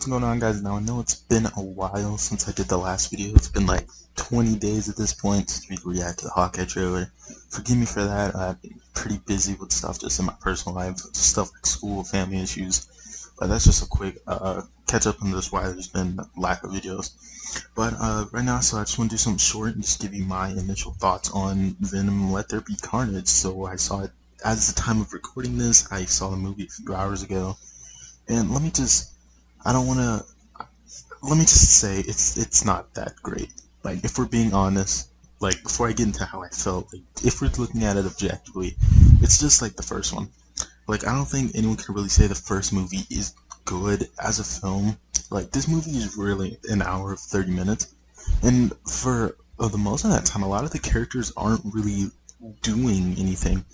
What's going on, guys? Now I know it's been a while since I did the last video. It's been like 20 days at this point since we reacted to the Hawkeye trailer. Forgive me for that. I've been pretty busy with stuff just in my personal life, stuff like school, family issues. But that's just a quick catch up on this why there's been lack of videos. But right now, so I just want to do something short and just give you my initial thoughts on Venom Let There Be Carnage. So I saw it as the time of recording this. I saw the movie a few hours ago. And let me just say it's not that great. Like, if we're being honest, like, before I get into how I felt, like, if we're looking at it objectively, it's just like the first one. Like, I don't think anyone can really say the first movie is good as a film. Like, this movie is really an hour of 30 minutes, and for the most of that time, a lot of the characters aren't really doing anything.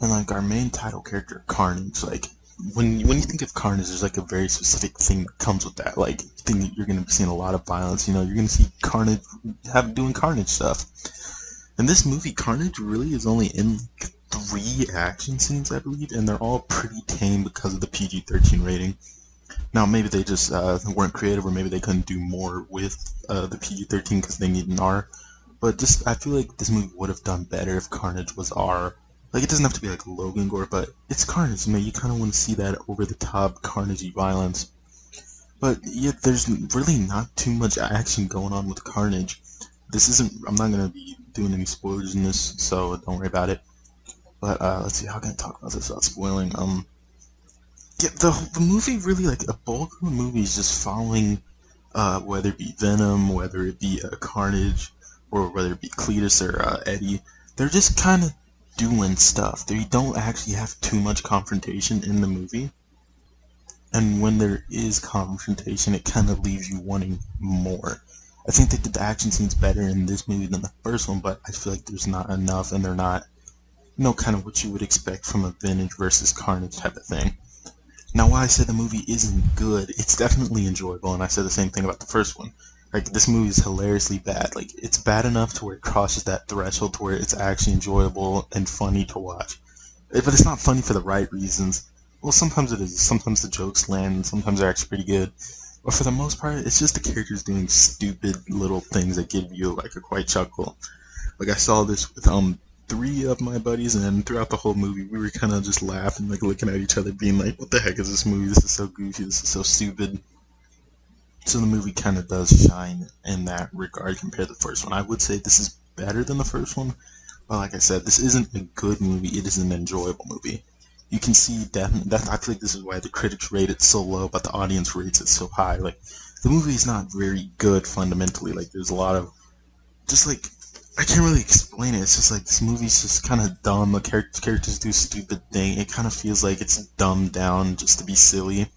And like our main title character, Carnage, like, when you think of Carnage, there's like a very specific thing that comes with that. Like, you think that you're gonna be seeing a lot of violence. You know, you're gonna see Carnage doing Carnage stuff. In this movie, Carnage really is only in like 3 action scenes, I believe, and they're all pretty tame because of the PG-13 rating. Now, maybe they just weren't creative, or maybe they couldn't do more with the PG-13 because they need an R. But just, I feel like this movie would have done better if Carnage was R. Like, it doesn't have to be like Logan Gore, but it's Carnage. You know, you kind of want to see that over-the-top Carnage-y violence. But yet, there's really not too much action going on with Carnage. This isn't. I'm not gonna be doing any spoilers in this, so don't worry about it. But let's see. How can I talk about this without spoiling? Yeah, the movie really, like, a bulk of the movie is just following, whether it be Venom, whether it be Carnage, or whether it be Cletus or Eddie. They're just kind of doing stuff. They don't actually have too much confrontation in the movie, and when there is confrontation, it kind of leaves you wanting more. I think they did the action scenes better in this movie than the first one, but I feel like there's not enough, and they're not, you know, kind of what you would expect from a Vintage versus Carnage type of thing. Now, while I say the movie isn't good, it's definitely enjoyable, and I said the same thing about the first one. Like, this movie is hilariously bad. Like, it's bad enough to where it crosses that threshold to where it's actually enjoyable and funny to watch. But it's not funny for the right reasons. Well, sometimes it is. Sometimes the jokes land, and sometimes they're actually pretty good. But for the most part, it's just the characters doing stupid little things that give you, like, a quiet chuckle. Like, I saw this with 3 of my buddies, and throughout the whole movie, we were kind of just laughing, like, looking at each other, being like, what the heck is this movie? This is so goofy. This is so stupid. So the movie kind of does shine in that regard compared to the first one. I would say this is better than the first one, but like I said, this isn't a good movie. It is an enjoyable movie. You can see that I feel like this is why the critics rate it so low, but the audience rates it so high. Like, the movie is not very good fundamentally. Like, there's a lot of just, like, I can't really explain it. It's just like this movie's just kind of dumb. The characters do stupid thing. It kind of feels like it's dumbed down just to be silly.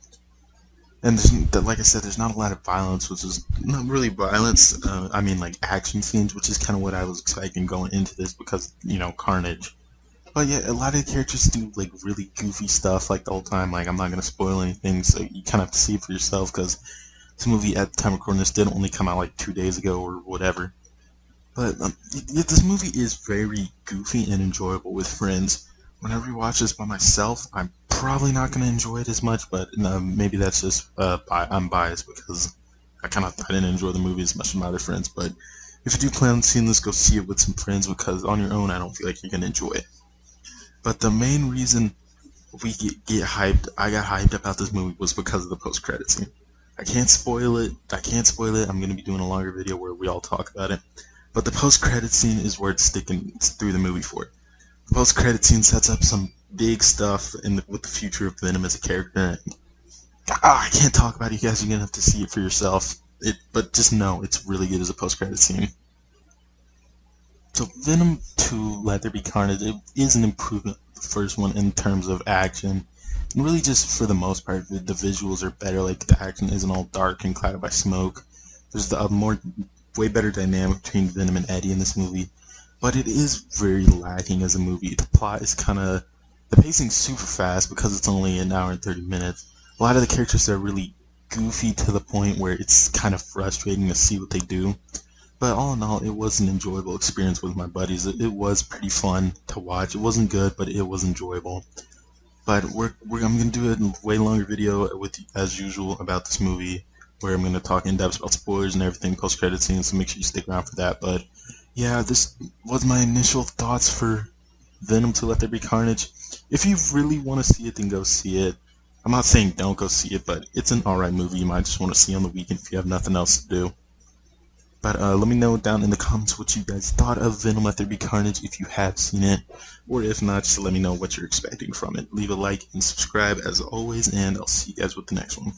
And like I said, there's not a lot of violence, which is not really violence. I mean, like, action scenes, which is kind of what I was expecting going into this because, you know, Carnage. But yeah, a lot of the characters do, like, really goofy stuff, like, the whole time. Like, I'm not gonna spoil anything, so you kind of have to see it for yourself, because this movie, at the time of recording this, did only come out like 2 days ago or whatever. But this movie is very goofy and enjoyable with friends. When I rewatch this by myself, I'm probably not going to enjoy it as much, but maybe that's just I'm biased because I didn't enjoy the movie as much as my other friends. But if you do plan on seeing this, go see it with some friends, because on your own, I don't feel like you're going to enjoy it. But the main reason I got hyped about this movie was because of the post-credit scene. I can't spoil it. I'm going to be doing a longer video where we all talk about it. But the post-credit scene is where it's sticking through the movie for it. The post-credit scene sets up some big stuff with the future of Venom as a character. I can't talk about it, you guys. You're going to have to see it for yourself. But just know, it's really good as a post-credit scene. So Venom 2, Let There Be Carnage, it is an improvement of the first one in terms of action. And really, just for the most part, the visuals are better. Like, the action isn't all dark and clouded by smoke. There's way better dynamic between Venom and Eddie in this movie, but it is very lacking as a movie. The plot is the pacing's super fast because it's only an hour and 30 minutes. A lot of the characters are really goofy to the point where it's kind of frustrating to see what they do. But all in all, it was an enjoyable experience with my buddies. It was pretty fun to watch. It wasn't good, but it was enjoyable. But I'm gonna do a way longer video as usual about this movie. where I'm going to talk in depth about spoilers and everything post-credit scenes, so make sure you stick around for that. But yeah, this was my initial thoughts for Venom to Let There Be Carnage. If you really want to see it, then go see it. I'm not saying don't go see it, but it's an alright movie you might just want to see on the weekend if you have nothing else to do. But let me know down in the comments what you guys thought of Venom Let There Be Carnage if you have seen it. Or if not, just let me know what you're expecting from it. Leave a like and subscribe as always, and I'll see you guys with the next one.